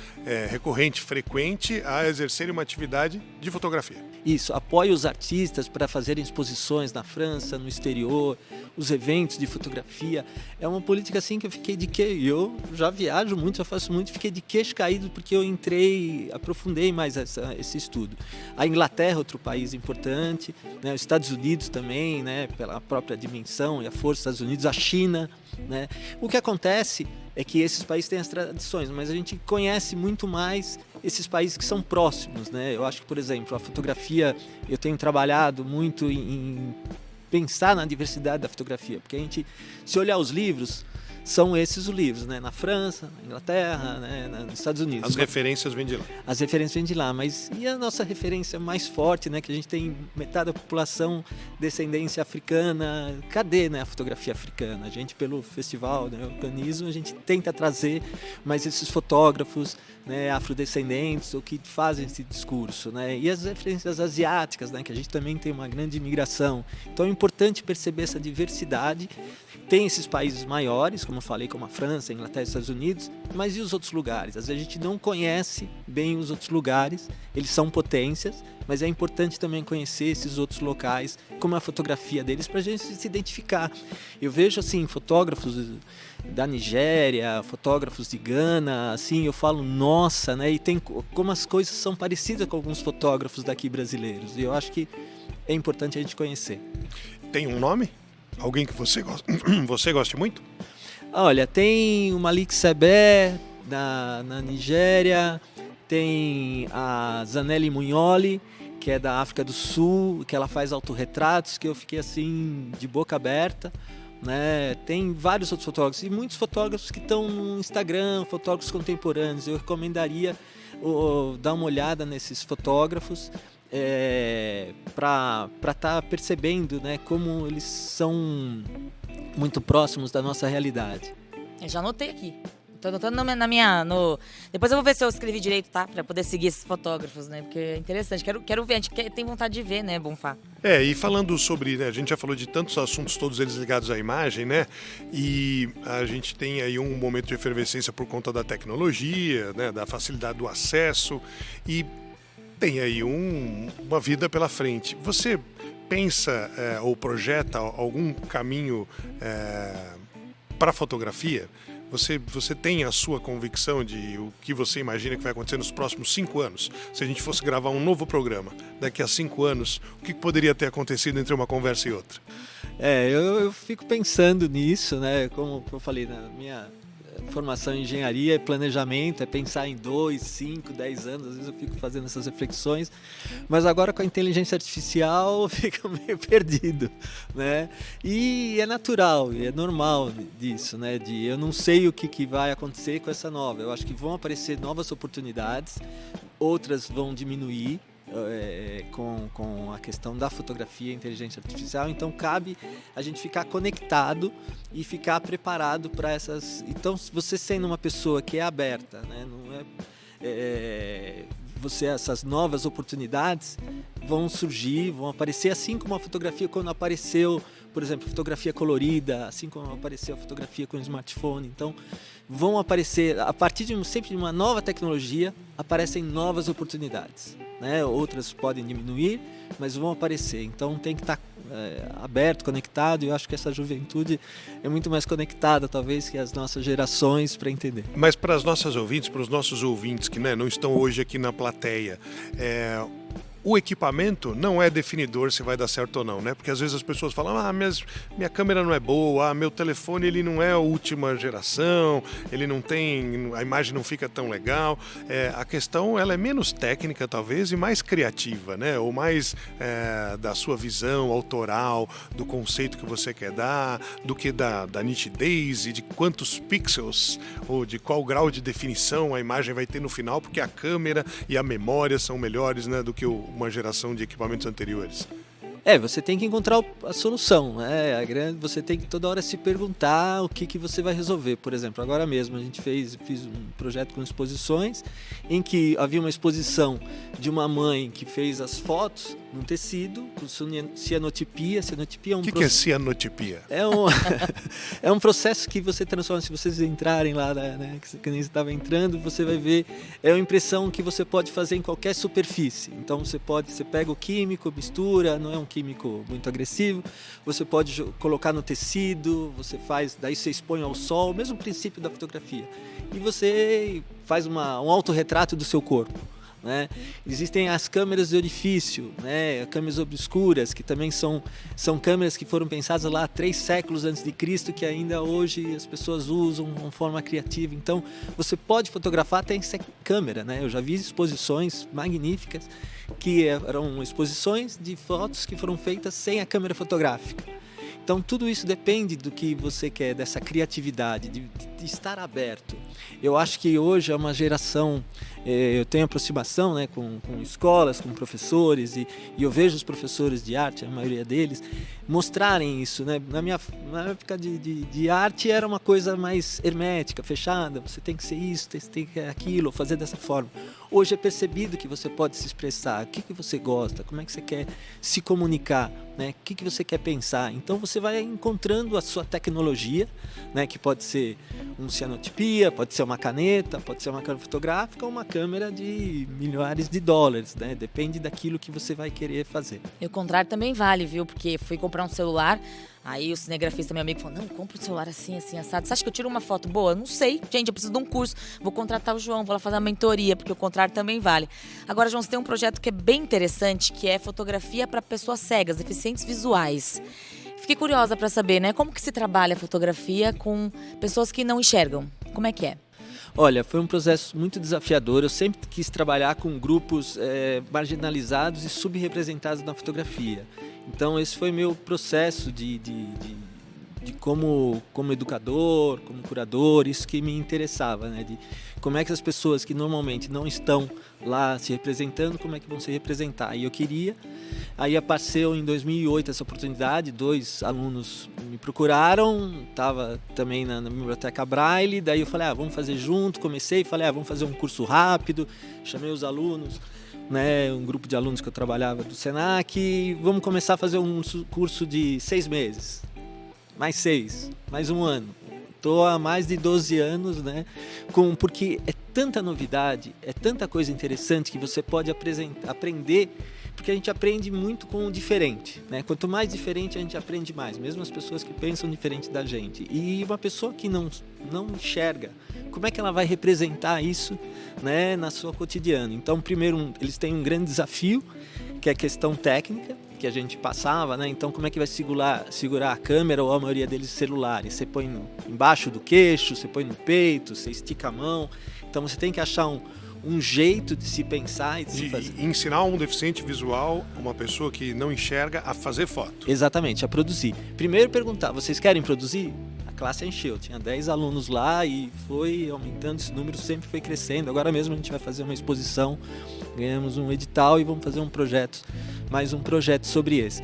recorrente, frequente, a exercerem uma atividade de fotografia. Isso, apoia os artistas para fazerem exposições na França, no exterior, os eventos de fotografia. É uma política assim que eu fiquei eu já viajo muito, já faço muito, fiquei de queixo caído porque eu aprofundei mais esse estudo. A Inglaterra, outro país importante, né? Os Estados Unidos também, né? Pela própria dimensão e a força dos Estados Unidos, a China, né? O que acontece é que esses países têm as tradições, mas a gente conhece muito mais esses países que são próximos, né? Eu acho que, por exemplo, a fotografia, eu tenho trabalhado muito em pensar na diversidade da fotografia, porque a gente, se olhar os livros, são esses os livros, né? Na França, na Inglaterra, né? Nos Estados Unidos. As referências vêm de lá. As referências vêm de lá, mas e a nossa referência mais forte, né? Que a gente tem metade da população descendência africana. Cadê, né, a fotografia africana? A gente, pelo festival, né, organiza, a gente tenta trazer mais esses fotógrafos, né, afrodescendentes, ou que fazem esse discurso, né? E as referências asiáticas, né? Que a gente também tem uma grande imigração. Então é importante perceber essa diversidade. Tem esses países maiores, como eu falei, como a França, a Inglaterra e os Estados Unidos, mas e os outros lugares? Às vezes a gente não conhece bem os outros lugares, eles são potências, mas é importante também conhecer esses outros locais, como a fotografia deles, para a gente se identificar. Eu vejo, assim, fotógrafos da Nigéria, fotógrafos de Gana, assim, eu falo, nossa, né? E tem como as coisas são parecidas com alguns fotógrafos daqui brasileiros, e eu acho que é importante a gente conhecer. Tem um nome? Alguém que você goste muito? Olha, tem o Malik Sebé na Nigéria, tem a Zanelli Mugnoli, que é da África do Sul, que ela faz autorretratos, que eu fiquei assim de boca aberta, né? Tem vários outros fotógrafos e muitos fotógrafos que estão no Instagram, fotógrafos contemporâneos. Eu recomendaria dar uma olhada nesses fotógrafos, para estar percebendo, né, como eles são muito próximos da nossa realidade. Eu já anotei aqui. Tô anotando depois eu vou ver se eu escrevi direito, tá? Pra poder seguir esses fotógrafos, né? Porque é interessante. Quero ver, a gente tem vontade de ver, né, Bonfá? E falando sobre, né, a gente já falou de tantos assuntos, todos eles ligados à imagem, né? E a gente tem aí um momento de efervescência por conta da tecnologia, né, da facilidade do acesso, e tem aí uma vida pela frente. Você pensa ou projeta algum caminho para a fotografia? Você tem a sua convicção de o que você imagina que vai acontecer nos próximos 5 anos? Se a gente fosse gravar um novo programa, daqui a 5 anos, o que poderia ter acontecido entre uma conversa e outra? Eu fico pensando nisso, né? Como eu falei, na minha formação em engenharia, planejamento, é pensar em 2, 5, 10 anos, às vezes eu fico fazendo essas reflexões, mas agora com a inteligência artificial eu fico meio perdido, né? E é natural, é normal disso, né? Eu não sei o que vai acontecer com essa nova, eu acho que vão aparecer novas oportunidades, outras vão diminuir, com a questão da fotografia e inteligência artificial, então cabe a gente ficar conectado e ficar preparado para essas. Então, você sendo uma pessoa que é aberta, né, não essas novas oportunidades vão surgir, vão aparecer, assim como a fotografia quando apareceu, por exemplo, fotografia colorida, assim como apareceu a fotografia com o smartphone. Então, vão aparecer, a partir sempre de uma nova tecnologia, aparecem novas oportunidades, né? Outras podem diminuir, mas vão aparecer. Então, tem que estar aberto, conectado, e eu acho que essa juventude é muito mais conectada, talvez, que as nossas gerações, para entender. Mas para as nossas ouvintes, para os nossos ouvintes que, né, não estão hoje aqui na plateia, o equipamento não é definidor se vai dar certo ou não, né? Porque às vezes as pessoas falam, minha câmera não é boa, meu telefone ele não é a última geração, ele não tem, a imagem não fica tão legal. A questão ela é menos técnica talvez e mais criativa, né? Ou mais da sua visão autoral, do conceito que você quer dar, do que da nitidez e de quantos pixels ou de qual grau de definição a imagem vai ter no final, porque a câmera e a memória são melhores, né, do que uma geração de equipamentos anteriores. Você tem que encontrar a solução, né? Você tem que toda hora se perguntar o que você vai resolver. Por exemplo, agora mesmo a gente fiz um projeto com exposições em que havia uma exposição de uma mãe que fez as fotos num tecido com cianotipia. Cianotipia é um O que é cianotipia? É um processo que você transforma. Se vocês entrarem lá, né, que nem você estava entrando, você vai ver, é uma impressão que você pode fazer em qualquer superfície. Então você pega o químico, mistura, não é um químico muito agressivo, você pode colocar no tecido, daí você expõe ao sol, o mesmo princípio da fotografia. E você faz um autorretrato do seu corpo. né? Existem as câmeras de orifício, né? Câmeras obscuras, que também são câmeras que foram pensadas lá 3 séculos antes de Cristo, que ainda hoje as pessoas usam de uma forma criativa. Então, você pode fotografar até sem câmera, né? Eu já vi exposições magníficas que eram exposições de fotos que foram feitas sem a câmera fotográfica. Então, tudo isso depende do que você quer, dessa criatividade, de estar aberto. Eu acho que hoje é uma geração, eu tenho aproximação, né, com escolas, com professores, e eu vejo os professores de arte, a maioria deles, mostrarem isso, né? Na época de arte era uma coisa mais hermética, fechada, você tem que ser isso, você tem que ser aquilo, fazer dessa forma. Hoje é percebido que você pode se expressar, o que você gosta, como é que você quer se comunicar, né? O que você quer pensar. Então você vai encontrando a sua tecnologia, né? Que pode ser um cianotipia, pode ser uma caneta, pode ser uma câmera fotográfica ou uma câmera de milhares de dólares, né? Depende daquilo que você vai querer fazer. E o contrário também vale, viu? Porque fui comprar um celular, aí o cinegrafista, meu amigo, falou, não, compra um celular assim, assado. Você acha que eu tiro uma foto boa? Não sei. Gente, eu preciso de um curso. Vou contratar o João, vou lá fazer uma mentoria, porque o contrário também vale. Agora, João, você tem um projeto que é bem interessante, que é fotografia para pessoas cegas, deficientes visuais. Fiquei curiosa para saber, né? Como que se trabalha a fotografia com pessoas que não enxergam? Como é que é? Olha, foi um processo muito desafiador. Eu sempre quis trabalhar com grupos marginalizados e subrepresentados na fotografia. Então, esse foi meu processo de como educador, como curador, isso que me interessava, né? De como é que as pessoas que normalmente não estão lá se representando, como é que vão se representar. E eu queria, aí apareceu em 2008 essa oportunidade, 2 alunos me procuraram, estava também na Biblioteca Braille, daí eu falei, vamos fazer junto, comecei, falei, vamos fazer um curso rápido, chamei os alunos, né, um grupo de alunos que eu trabalhava do Senac, e vamos começar a fazer um curso de 6 meses, mais 6, mais 1 ano. Estou há mais de 12 anos, né? Porque é tanta novidade, é tanta coisa interessante que você pode aprender, porque a gente aprende muito com o diferente, né? Quanto mais diferente a gente aprende mais, mesmo as pessoas que pensam diferente da gente. E uma pessoa que não enxerga, como é que ela vai representar isso, né, na sua cotidiana? Então, primeiro, eles têm um grande desafio, que é a questão técnica, que a gente passava, né? Então, como é que vai segurar a câmera, ou a maioria deles celulares? Você põe embaixo do queixo, você põe no peito, você estica a mão. Então, você tem que achar um jeito de se pensar e de se fazer. Ensinar um deficiente visual, uma pessoa que não enxerga, a fazer foto. Exatamente, a produzir. Primeiro perguntar, vocês querem produzir? A classe encheu, tinha 10 alunos lá e foi aumentando, esse número sempre foi crescendo. Agora mesmo a gente vai fazer uma exposição, ganhamos um edital e vamos fazer mais um projeto sobre esse.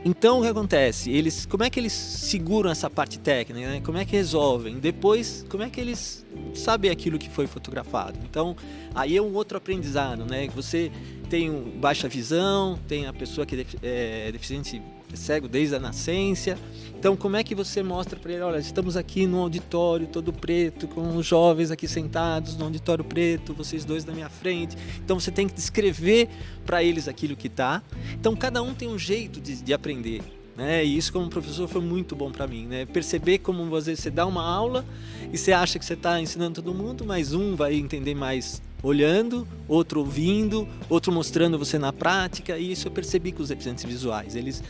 Então, o que acontece? Como é que eles seguram essa parte técnica, né? Como é que resolvem? Depois, como é que eles sabem aquilo que foi fotografado? Então, aí é um outro aprendizado, né? Você tem baixa visão, tem a pessoa que é deficiente, cego desde a nascença. Então, como é que você mostra para ele, olha, estamos aqui no auditório todo preto, com os jovens aqui sentados no auditório preto, vocês dois na minha frente. Então, você tem que descrever para eles aquilo que está. Então, cada um tem um jeito de aprender, né? E isso, como professor, foi muito bom para mim, né? Perceber como às vezes você dá uma aula e você acha que você está ensinando todo mundo, mas um vai entender mais olhando, outro ouvindo, outro mostrando você na prática. E isso eu percebi com os deficientes visuais. Eles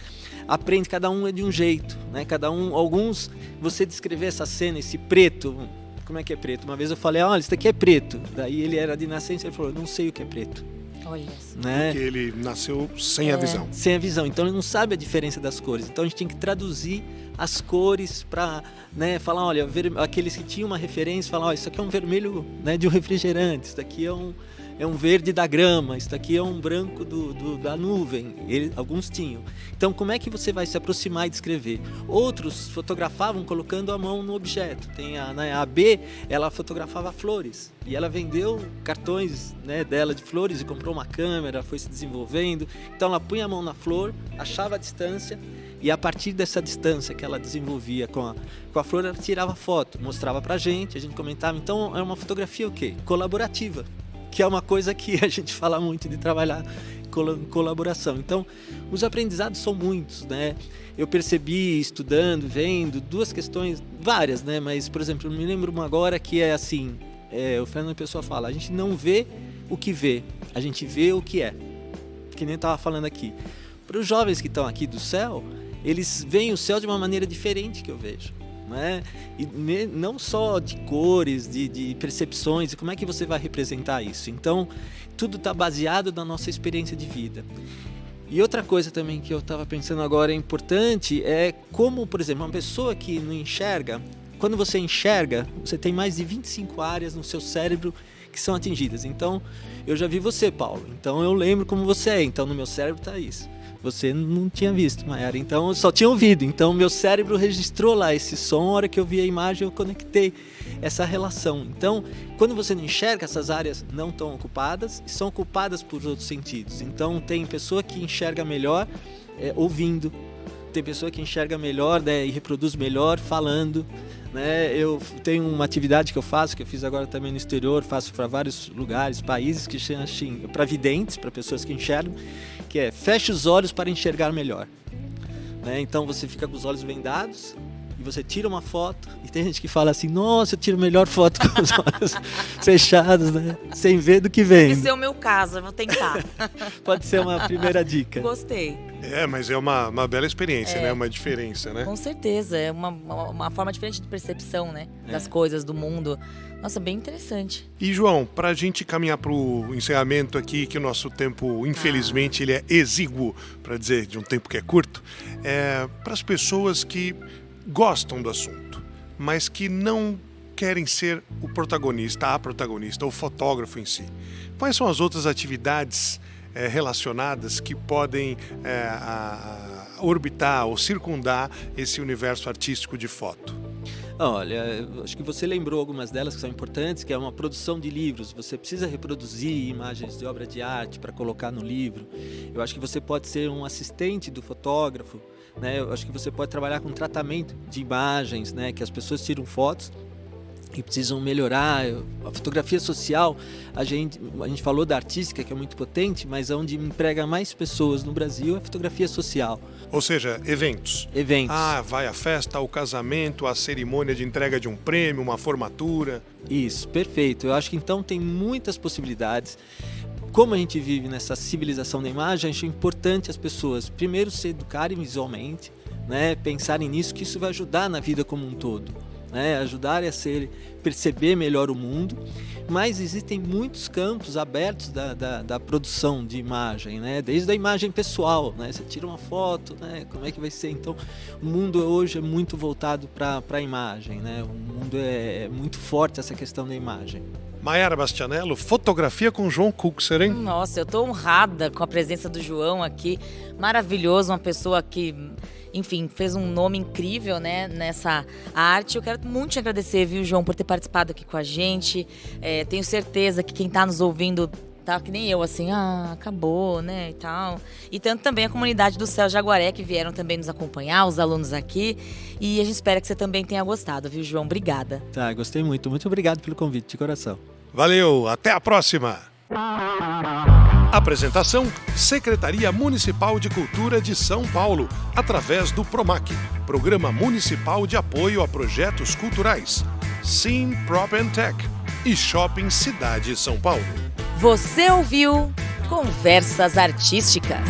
aprende, cada um é de um jeito, né? Alguns, você descrever essa cena, esse preto, como é que é preto? Uma vez eu falei, olha, isso daqui é preto. Daí ele era de nascença, ele falou, eu não sei o que é preto. Olha isso. Né? Porque ele nasceu sem a visão. Sem a visão, então ele não sabe a diferença das cores. Então a gente tem que traduzir as cores para, né, falar, olha, aqueles que tinham uma referência, falar, olha, isso aqui é um vermelho, né, de um refrigerante, isso daqui é um verde da grama, isso daqui é um branco da nuvem. Alguns tinham. Então, como é que você vai se aproximar e descrever? Outros fotografavam colocando a mão no objeto. Tem a B, ela fotografava flores. E ela vendeu cartões, né, dela de flores e comprou uma câmera, foi se desenvolvendo. Então, ela punha a mão na flor, achava a distância e a partir dessa distância que ela desenvolvia com a flor, ela tirava foto, mostrava pra gente, a gente comentava. Então, é uma fotografia o quê? Colaborativa, que é uma coisa que a gente fala muito de trabalhar em colaboração. Então, os aprendizados são muitos, né? Eu percebi, estudando, vendo, duas questões, várias, né? Mas, por exemplo, eu me lembro uma agora que é assim, o Fernando Pessoa fala, a gente não vê o que vê, a gente vê o que é. Que nem eu estava falando aqui. Para os jovens que estão aqui do céu, eles veem o céu de uma maneira diferente que eu vejo. Né? E não só de cores, de percepções, e como é que você vai representar isso. Então, tudo está baseado na nossa experiência de vida. E outra coisa também que eu estava pensando agora importante é como, por exemplo, uma pessoa que não enxerga, quando você enxerga, você tem mais de 25 áreas no seu cérebro que são atingidas. Então, eu já vi você, Paulo, então eu lembro como você é, então no meu cérebro está isso. Você não tinha visto, Mayara, então eu só tinha ouvido. Então meu cérebro registrou lá esse som, a hora que eu vi a imagem eu conectei essa relação. Então, quando você não enxerga, essas áreas não estão ocupadas e são ocupadas por outros sentidos. Então tem pessoa que enxerga melhor ouvindo, tem pessoa que enxerga melhor, né, e reproduz melhor falando. Né? Eu tenho uma atividade que eu faço, que eu fiz agora também no exterior, faço para vários lugares, países, que chama para videntes, para pessoas que enxergam, que é feche os olhos para enxergar melhor. Né? Então você fica com os olhos vendados e você tira uma foto, e tem gente que fala assim, nossa, eu tiro melhor foto com os olhos fechados, né? Sem ver do que vem. Esse é o meu caso, eu vou tentar. Pode ser uma primeira dica. Gostei. Mas é uma bela experiência, né? Uma diferença, né? Com certeza, é uma forma diferente de percepção, né? Das coisas, do mundo. Nossa, bem interessante. E, João, para a gente caminhar para o encerramento aqui, que o nosso tempo, infelizmente, ele é exíguo, para dizer de um tempo que é curto, para as pessoas que gostam do assunto, mas que não querem ser o protagonista, a protagonista, o fotógrafo em si. Quais são as outras atividades relacionadas que podem orbitar ou circundar esse universo artístico de foto? Olha, acho que você lembrou algumas delas que são importantes, que é uma produção de livros. Você precisa reproduzir imagens de obra de arte para colocar no livro. Eu acho que você pode ser um assistente do fotógrafo, né? Eu acho que você pode trabalhar com tratamento de imagens, né? Que as pessoas tiram fotos e precisam melhorar. A fotografia social, a gente falou da artística, que é muito potente, mas onde emprega mais pessoas no Brasil é a fotografia social. Ou seja, eventos. Eventos. Vai a festa, o casamento, a cerimônia de entrega de um prêmio, uma formatura. Isso, perfeito. Eu acho que então tem muitas possibilidades. Como a gente vive nessa civilização da imagem, acho importante as pessoas primeiro se educarem visualmente, né? Pensarem nisso, que isso vai ajudar na vida como um todo. Né, ajudar a perceber melhor o mundo, mas existem muitos campos abertos da produção de imagem, né, desde a imagem pessoal, né, você tira uma foto, né, como é que vai ser? Então, o mundo hoje é muito voltado para a imagem, né, o mundo é muito forte essa questão da imagem. Mayara Bastianello, fotografia com João Kuchser, hein? Nossa, eu estou honrada com a presença do João aqui, maravilhoso, uma pessoa que, enfim, fez um nome incrível, né, nessa arte. Eu quero muito te agradecer, viu, João, por ter participado aqui com a gente. Tenho certeza que quem está nos ouvindo tá que nem eu, assim, acabou, né, e tal. E tanto também a comunidade do Céu Jaguaré, que vieram também nos acompanhar, os alunos aqui. E a gente espera que você também tenha gostado, viu, João? Obrigada. Tá, gostei muito. Muito obrigado pelo convite, de coração. Valeu, até a próxima! Apresentação: Secretaria Municipal de Cultura de São Paulo, através do PROMAC, Programa Municipal de Apoio a Projetos Culturais, Scene Prop and Tech e Shopping Cidade São Paulo. Você ouviu Conversas Artísticas.